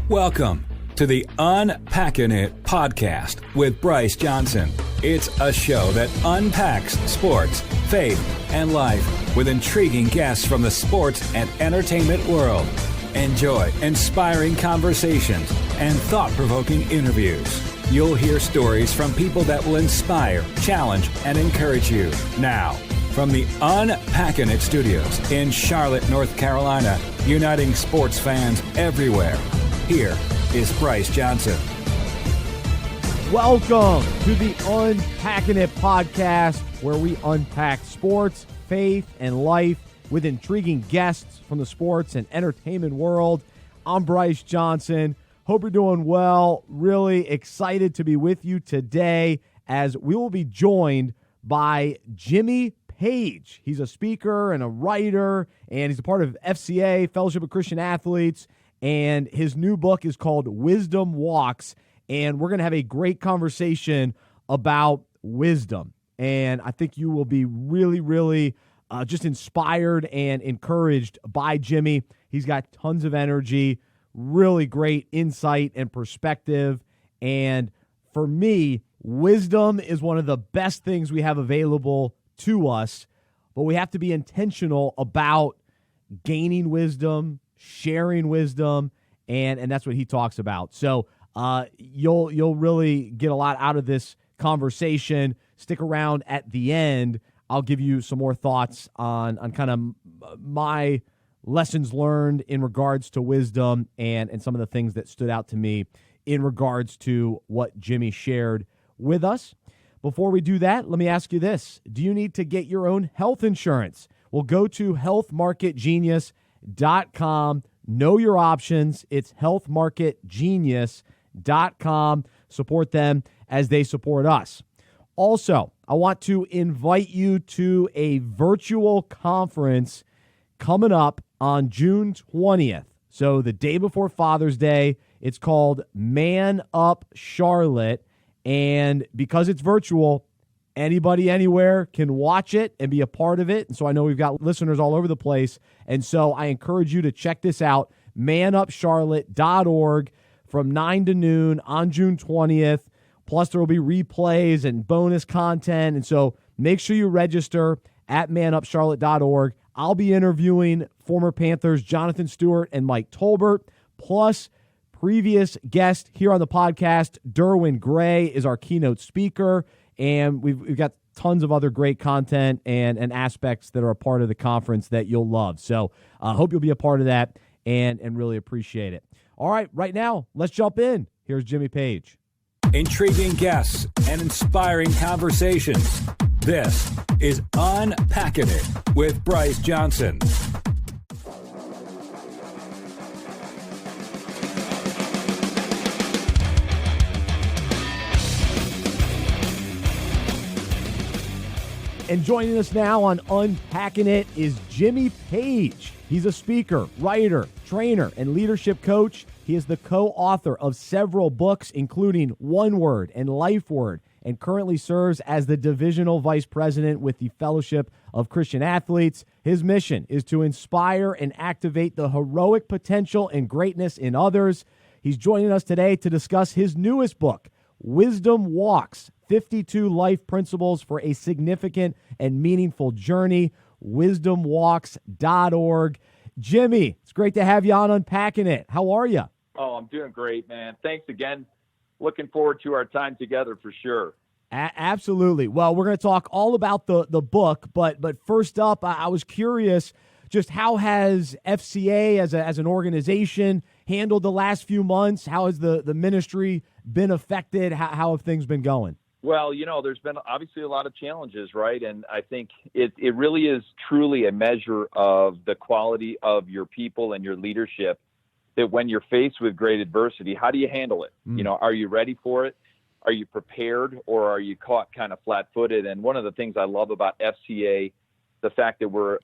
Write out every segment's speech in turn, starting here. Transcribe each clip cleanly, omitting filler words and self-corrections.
Welcome to the Unpacking It podcast with Bryce Johnson. It's a show that unpacks sports, faith, and life with intriguing guests from the sports and entertainment world. Enjoy inspiring conversations and thought-provoking interviews. You'll hear stories from people that will inspire, challenge, and encourage you. Now, from the Unpacking It studios in Charlotte, North Carolina, uniting sports fans everywhere, here is Bryce Johnson. Welcome to the Unpacking It podcast, where we unpack sports, faith, and life with intriguing guests from the sports and entertainment world. I'm Bryce Johnson. Hope you're doing well. Really excited to be with you today as we will be joined by Jimmy Page. He's a speaker and a writer, and he's a part of FCA, Fellowship of Christian Athletes, and his new book is called Wisdom Walks, and we're going to have a great conversation about wisdom. And I think you will be really just inspired and encouraged by Jimmy. He's got tons of energy, really great insight and perspective. And for me, wisdom is one of the best things we have available to us, but we have to be intentional about gaining wisdom, sharing wisdom, and that's what he talks about. So you'll really get a lot out of this conversation. Stick around at the end. I'll give you some more thoughts on kind of my lessons learned in regards to wisdom and some of the things that stood out to me in regards to what Jimmy shared with us. Before we do that, let me ask you this. Do you need to get your own health insurance? Well, go to healthmarketgenius.com. Know your options. It's healthmarketgenius.com. Support them as they support us. Also, I want to invite you to a virtual conference coming up on June 20th. So the day before Father's Day. It's called Man Up Charlotte. And because it's virtual, anybody anywhere can watch it and be a part of it. And so I know we've got listeners all over the place. And so I encourage you to check this out, manupcharlotte.org from 9 to noon on June 20th. Plus, there will be replays and bonus content. And so make sure you register at manupcharlotte.org. I'll be interviewing former Panthers Jonathan Stewart and Mike Tolbert, plus previous guest here on the podcast, Derwin Gray, is our keynote speaker. And we've got tons of other great content and aspects that are a part of the conference that you'll love. So I hope you'll be a part of that and really appreciate it. All right, right now, let's jump in. Here's Jimmy Page. Intriguing guests and inspiring conversations. This is Unpacking It with Bryce Johnson. And joining us now on Unpacking It is Jimmy Page. He's a speaker, writer, trainer, and leadership coach. He is the co-author of several books, including One Word and Life Word, and currently serves as the Divisional Vice President with the Fellowship of Christian Athletes. His mission is to inspire and activate the heroic potential and greatness in others. He's joining us today to discuss his newest book, Wisdom Walks, 52 Life Principles for a Significant and Meaningful Journey, wisdomwalks.org. Jimmy, it's great to have you on Unpacking It. How are you? Oh, I'm doing great, man. Thanks again. Looking forward to our time together for sure. Absolutely. Well, we're going to talk all about the book, but first up, I was curious, just how has FCA as an organization handled the last few months? How has the ministry been affected? How have things been going? Well, there's been obviously a lot of challenges, right? And I think it really is truly a measure of the quality of your people and your leadership, that when you're faced with great adversity, how do you handle it? Are you ready for it? Are you prepared, or are you caught kind of flat-footed? And one of the things I love about FCA, the fact that we're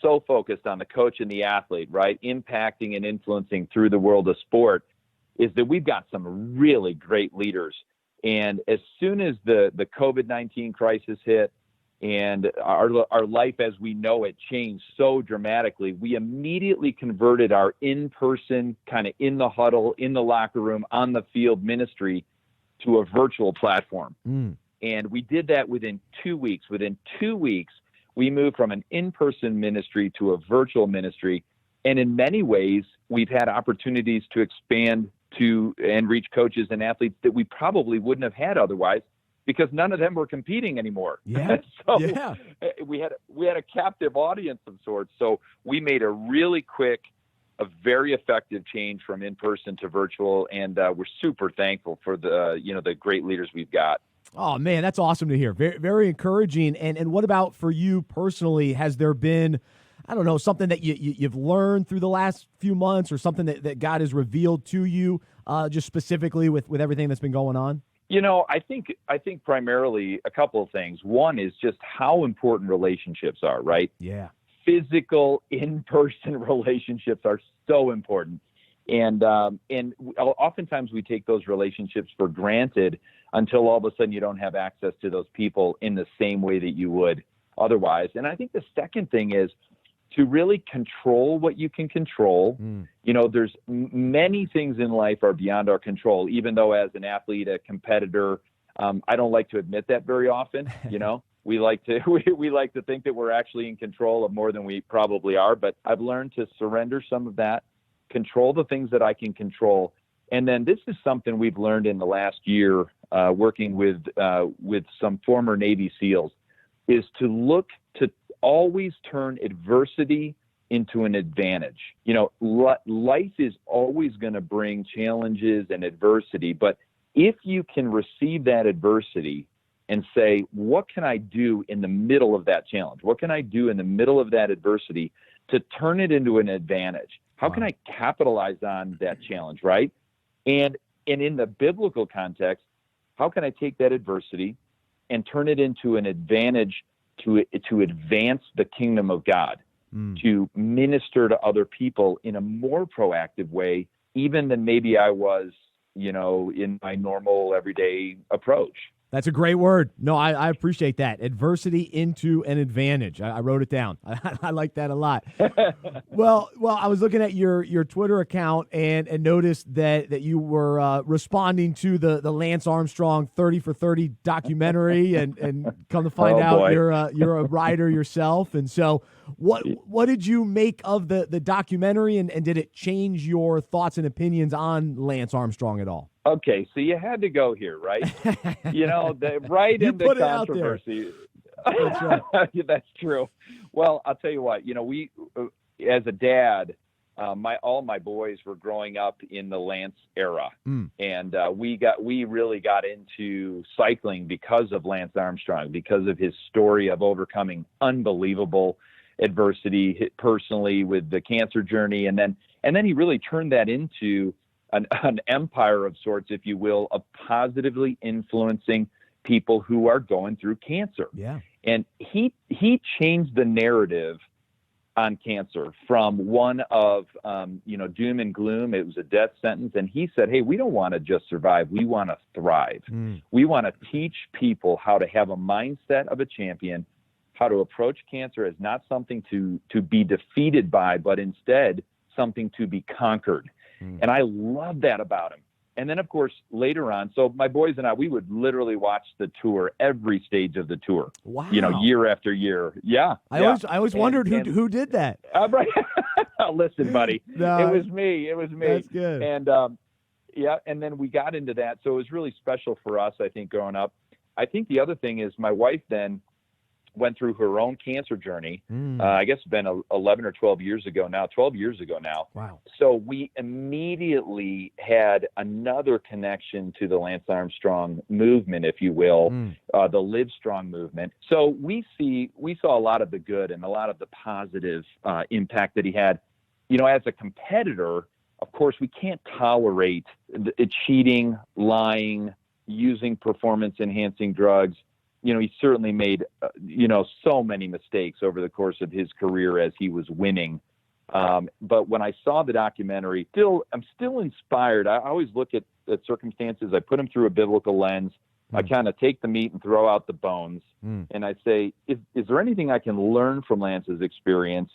so focused on the coach and the athlete, right, impacting and influencing through the world of sport, is that we've got some really great leaders. And as soon as the COVID-19 crisis hit and our life as we know it changed so dramatically. We immediately converted our in-person, kind of in the huddle, in the locker room, on the field ministry to a virtual platform. And we did that within 2 weeks. Within 2 weeks, we moved from an in-person ministry to a virtual ministry. And in many ways, we've had opportunities to expand to and reach coaches and athletes that we probably wouldn't have had otherwise, because none of them were competing anymore. Yeah. So yeah. we had a captive audience of sorts. So we made a really quick, a very effective change from in-person to virtual, and we're super thankful for the great leaders we've got. Oh, man, that's awesome to hear. Very, very encouraging. And what about for you personally? Has there been, I don't know, something that you've learned through the last few months, or something that God has revealed to you just specifically with everything that's been going on? I think primarily a couple of things. One is just how important relationships are, right? Yeah. Physical, in-person relationships are so important. And oftentimes we take those relationships for granted until all of a sudden you don't have access to those people in the same way that you would otherwise. And I think the second thing is to really control what you can control. There's many things in life are beyond our control, even though as an athlete, a competitor, I don't like to admit that very often. We like to think that we're actually in control of more than we probably are, but I've learned to surrender some of that, control the things that I can control. And then this is something we've learned in the last year, working with some former Navy SEALs, is to look to always turn adversity into an advantage. Life is always going to bring challenges and adversity, but if you can receive that adversity and say, what can I do in the middle of that challenge? What can I do in the middle of that adversity to turn it into an advantage? How can I capitalize on that challenge, right? And in the biblical context, how can I take that adversity and turn it into an advantage to advance the kingdom of God, to minister to other people in a more proactive way, even than maybe I was, in my normal everyday approach. That's a great word. No, I appreciate that. Adversity into an advantage. I wrote it down. I like that a lot. Well, I was looking at your Twitter account and noticed that you were responding to the Lance Armstrong 30 for 30 documentary, and come to find out boy. you're a writer yourself. And so what did you make of the documentary, and did it change your thoughts and opinions on Lance Armstrong at all? Okay, so you had to go here, right? You in the controversy. That's right. That's true. Well, I'll tell you what. We, as a dad, all my boys were growing up in the Lance era, and we really got into cycling because of Lance Armstrong, because of his story of overcoming unbelievable adversity personally with the cancer journey, and then he really turned that into an empire of sorts, if you will, of positively influencing people who are going through cancer. Yeah. And he changed the narrative on cancer from one of, doom and gloom. It was a death sentence. And he said, hey, we don't want to just survive. We want to thrive. We want to teach people how to have a mindset of a champion, how to approach cancer as not something to be defeated by, but instead something to be conquered. And I love that about him. And then, of course, later on, so my boys and I, we would literally watch the tour, every stage of the tour. Wow. Year after year. Yeah. I always wondered who did that. Right. Listen, buddy, No, it was me. That's good. And and then we got into that. So it was really special for us, I think, growing up. I think the other thing is my wife then went through her own cancer journey. I guess it's been 11 or 12 years ago now. Wow. So we immediately had another connection to the Lance Armstrong movement, if you will, the Live Strong movement. So we saw a lot of the good and a lot of the positive impact that he had. As a competitor, of course, we can't tolerate cheating, lying, using performance-enhancing drugs. He certainly made, so many mistakes over the course of his career as he was winning. But when I saw the documentary, I'm still inspired. I always look at circumstances. I put them through a biblical lens. I kind of take the meat and throw out the bones. And I say, is there anything I can learn from Lance's experience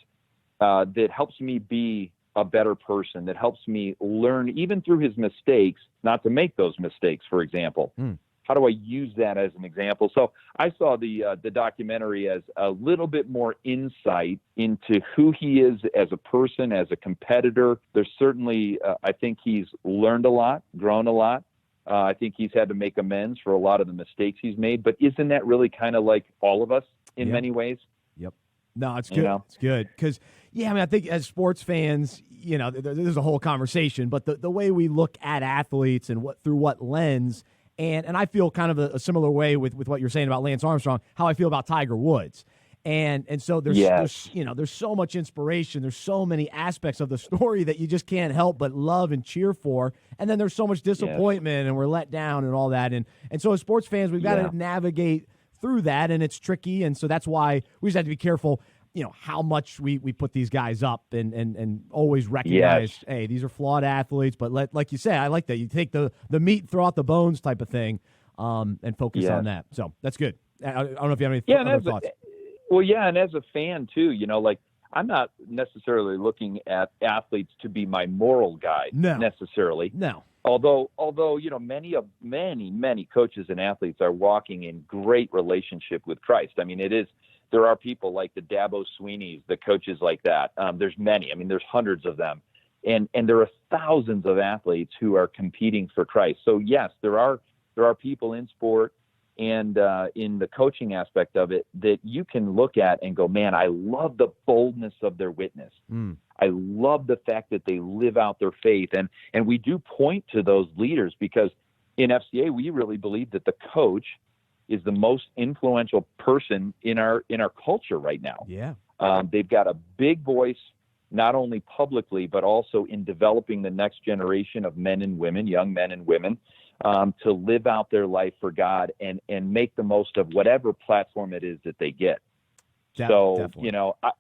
that helps me be a better person, that helps me learn even through his mistakes, not to make those mistakes, for example? How do I use that as an example? So I saw the documentary as a little bit more insight into who he is as a person, as a competitor. There's certainly, I think he's learned a lot, grown a lot. I think he's had to make amends for a lot of the mistakes he's made. But isn't that really kind of like all of us in many ways? Yep. No, it's good. It's good because, I think as sports fans, there's a whole conversation. But the way we look at athletes and through what lens. And I feel kind of a similar way with what you're saying about Lance Armstrong, how I feel about Tiger Woods. And so there's so much inspiration. There's so many aspects of the story that you just can't help but love and cheer for. And then there's so much disappointment and we're let down and all that. And so as sports fans, we've got to navigate through that, and it's tricky. And so that's why we just have to be careful, how much we put these guys up and always recognize, hey, these are flawed athletes. But like you say, I like that. You take the meat, throw out the bones type of thing, and focus on that. So that's good. I don't know if you have any other thoughts. And as a fan too, I'm not necessarily looking at athletes to be my moral guide necessarily. No. Although many coaches and athletes are walking in great relationship with Christ. I mean, there are people like the Dabo Sweeneys, the coaches like that. There's many. I mean, there's hundreds of them. And there are thousands of athletes who are competing for Christ. So yes, there are people in sport and in the coaching aspect of it that you can look at and go, man, I love the boldness of their witness. I love the fact that they live out their faith. And we do point to those leaders because in FCA, we really believe that the coach is the most influential person in our culture right now. Yeah. They've got a big voice, not only publicly, but also in developing the next generation of men and women, young men and women, to live out their life for God and make the most of whatever platform it is that they get. Definitely.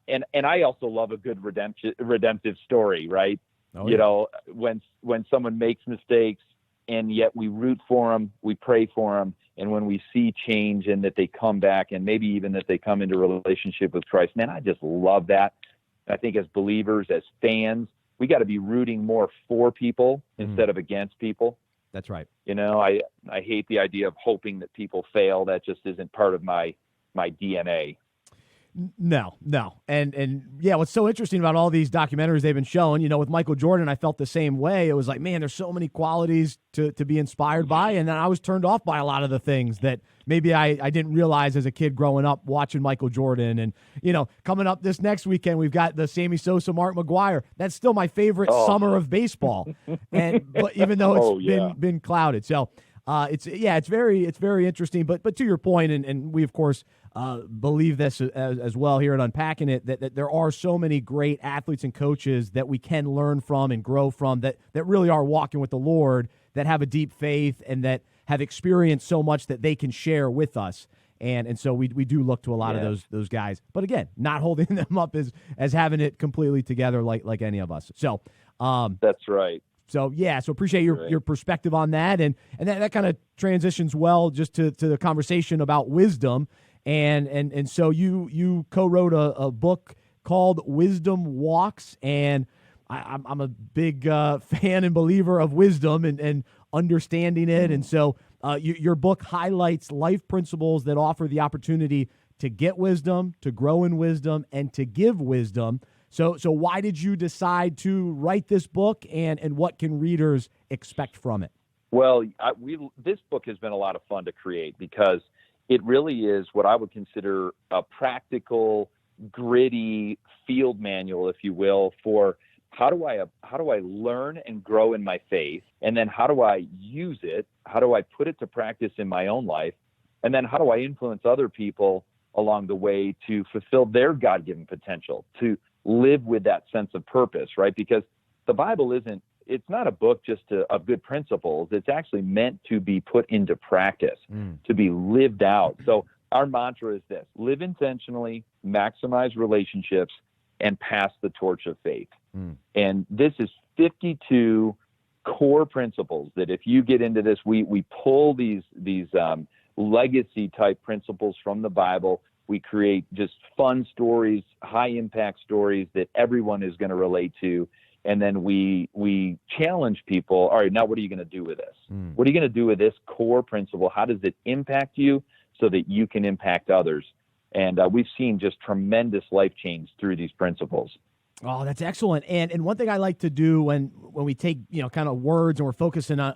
And I also love a good redemptive story, right? When someone makes mistakes and yet we root for them, we pray for them. And when we see change and that they come back and maybe even that they come into a relationship with Christ, man, I just love that. I think as believers, as fans, we got to be rooting more for people instead of against people. That's right. I hate the idea of hoping that people fail. That just isn't part of my DNA. No. And what's so interesting about all these documentaries they've been showing, with Michael Jordan, I felt the same way. It was like, man, there's so many qualities to be inspired by. And then I was turned off by a lot of the things that maybe I didn't realize as a kid growing up watching Michael Jordan. And, coming up this next weekend, we've got the Sammy Sosa, Mark McGwire. That's still my favorite summer of baseball. But even though it's been clouded. So it's very interesting. But to your point, and we, of course, believe this as well here at Unpacking It, that there are so many great athletes and coaches that we can learn from and grow from that really are walking with the Lord, that have a deep faith and that have experienced so much that they can share with us. And so we do look to a lot of those guys. But again, not holding them up as having it completely together like any of us. So that's right. So appreciate your perspective on that. And that kind of transitions well just to the conversation about wisdom. And so you co-wrote a book called Wisdom Walks, and I'm a big fan and believer of wisdom and understanding it. And so your book highlights life principles that offer the opportunity to get wisdom, to grow in wisdom, and to give wisdom. So why did you decide to write this book, and what can readers expect from it? Well, this book has been a lot of fun to create because it really is what I would consider a practical, gritty field manual, if you will, for how do I learn and grow in my faith, and then how do I use it? How do I put it to practice in my own life? And then how do I influence other people along the way to fulfill their God-given potential, to live with that sense of purpose, right? Because the Bible it's not a book just of good principles. It's actually meant to be put into practice, to be lived out. So our mantra is this: live intentionally, maximize relationships, and pass the torch of faith. And this is 52 core principles that if you get into this, we pull these legacy type principles from the Bible. We create just fun stories, high impact stories that everyone is going to relate to. And then we challenge people. All right, now what are you going to do with this? What are you going to do with this core principle? How does it impact you so that you can impact others? And we've seen just tremendous life change through these principles. Oh, that's excellent. And one thing I like to do when we take, kind of words and we're focusing on